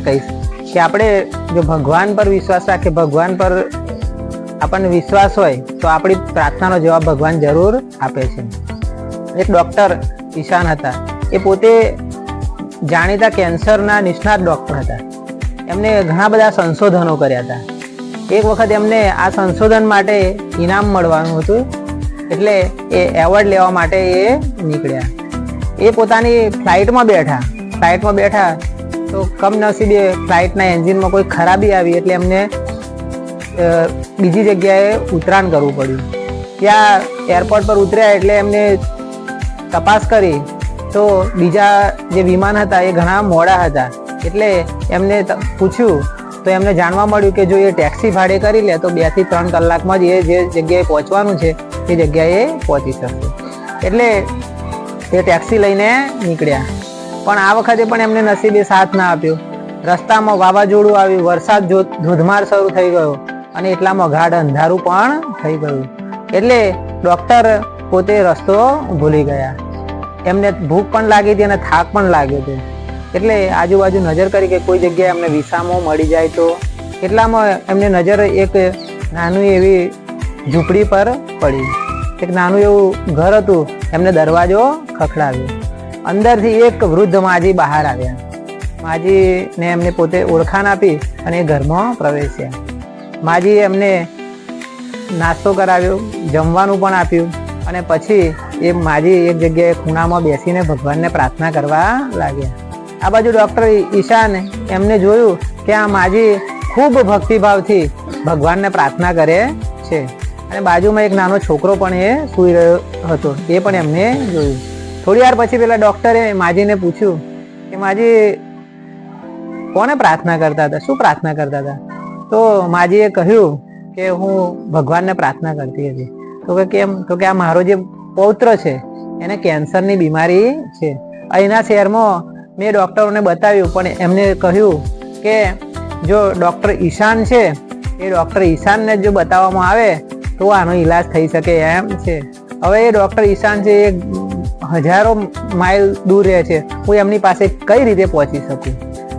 કહીશ કે આપણે જો ભગવાન પર વિશ્વાસ રાખીએ, ભગવાન પર આપણને વિશ્વાસ હોય તો આપણી પ્રાર્થનાનો જવાબ ભગવાન જરૂર આપે છે. એક ડૉક્ટર ઈશાન હતા. એ પોતે જાણીતા કેન્સરના નિષ્ણાત ડૉક્ટર હતા. એમને ઘણા બધા સંશોધનો કર્યા હતા. એક વખત એમને આ સંશોધન માટે ઇનામ મળવાનું હતું, એટલે એ એવોર્ડ લેવા માટે એ નીકળ્યા. એ પોતાની ફ્લાઇટમાં બેઠા તો કમનસીબે ફ્લાઇટના એન્જિનમાં કોઈ ખરાબી આવી, એટલે એમને બીજી જગ્યાએ ઉતરાણ કરવું પડ્યું. ત્યાં એરપોર્ટ પર ઉતર્યા એટલે એમને તપાસ કરી તો બીજા જે વિમાન હતા એ ઘણા મોડા હતા. એટલે એમને પૂછ્યું તો એમને જાણવા મળ્યું કે જો એ ટેક્સી ભાડે કરી લે તો 2 થી 3 કલાકમાં જ એ જે જગ્યાએ પહોંચવાનું છે એ જગ્યાએ પહોંચી શકશે. એટલે એ ટેક્સી લઈને નીકળ્યા. પણ આ વખતે પણ એમને નસીબે સાથ ના આપ્યો. રસ્તામાં વાવાઝોડું આવ્યું, વરસાદ ધોધમાર શરૂ થઈ ગયો અને એટલામાં ગાઢ અંધારું પણ થઈ ગયું. એટલે ડૉક્ટર પોતે રસ્તો ભૂલી ગયા. એમને ભૂખ પણ લાગી હતી અને થાક પણ લાગ્યો હતો. એટલે આજુબાજુ નજર કરી કે કોઈ જગ્યાએ એમને વિસામો મળી જાય તો. એટલામાં એમને નજર એક નાનું એવી ઝૂંપડી પર પડી. એક નાનું એવું ઘર હતું. એમને દરવાજો ખખડાવ્યો. અંદરથી એક વૃદ્ધ માજી બહાર આવ્યા. માજીને એમને પોતે ઓળખાણ આપી અને એ ઘરમાં પ્રવેશ્યા. માજીએ એમને નાસ્તો કરાવ્યો, જમવાનું પણ આપ્યું અને પછી એ માજી એક જગ્યાએ ખૂણામાં બેસીને ભગવાનને પ્રાર્થના કરવા લાગ્યા. આ બાજુ ડૉક્ટર ઈશાન એમને જોયું કે આ માજી ખૂબ ભક્તિભાવથી ભગવાનને પ્રાર્થના કરે છે અને બાજુમાં એક નાનો છોકરો પણ એ સૂઈ રહ્યો હતો, એ પણ એમને જોયું. થોડી વાર પછી પેલા ડૉક્ટરે માજીને પૂછ્યું કે માજી કોને પ્રાર્થના કરતા હતા, શું પ્રાર્થના કરતા હતા? તો માજીએ કહ્યું કે હું ભગવાનને પ્રાર્થના કરતી હતી. તો કે કેમ? તો કે આ મારો જે પૌત્ર છે એને કેન્સરની બીમારી છે. અહીંના શહેરમાં મેં ડૉક્ટરોને બતાવ્યું પણ એમને કહ્યું કે જો ડૉક્ટર ઈશાન છે એ ડૉક્ટર ઈશાનને જો બતાવવામાં આવે તો આનો ઈલાજ થઈ શકે એમ છે. હવે એ ડૉક્ટર ઈશાન છે એ હજારો માઇલ દૂર રહે છે, હું એમની પાસે કઈ રીતે પહોંચી શકું?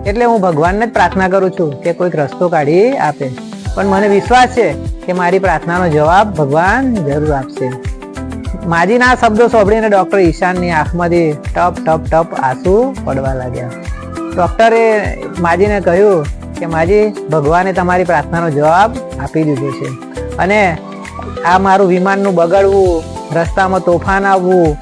એટલે હું ભગવાનને જ પ્રાર્થના કરું છું કે કોઈક રસ્તો કાઢી આપે. પણ મને વિશ્વાસ છે કે મારી પ્રાર્થનાનો જવાબ ભગવાન જરૂર આપશે. માજીના શબ્દો સાંભળીને ડૉક્ટર ઈશાનની આંખમાંથી ટપ ટપ ટપ આંસુ પડવા લાગ્યા. ડૉક્ટરે માજીને કહ્યું કે માજી, ભગવાને તમારી પ્રાર્થનાનો જવાબ આપી દીધો છે અને આ મારું વિમાનનું બગડવું, રસ્તામાં તોફાન આવવું,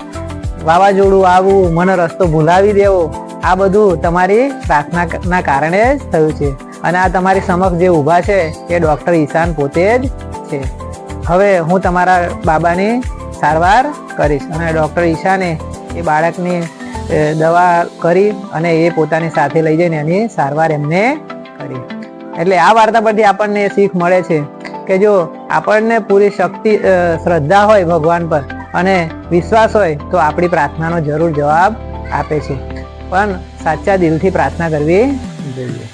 વાવાઝોડું આવવું, મને રસ્તો ભૂલાવી દેવો, આ બધું તમારી પ્રાર્થનાના કારણે જ થયું છે. અને આ તમારી સમક્ષ જે ઊભા છે એ ડૉક્ટર ઈશાન પોતે જ છે. હવે હું તમારા બાબાની સારવાર કરીશ. અને ડૉક્ટર ઈશાને એ બાળકની દવા કરી અને એ પોતાની સાથે લઈ જઈને એની સારવાર એમને કરી. એટલે આ વાર્તા પરથી આપણને શીખ મળે છે કે જો આપણને પૂરી શક્તિ શ્રદ્ધા હોય ભગવાન પર અને વિશ્વાસ હોય તો આપણી પ્રાર્થનાનો જરૂર જવાબ આપે છે. પણ સાચા દિલથી પ્રાર્થના કરવી જોઈએ.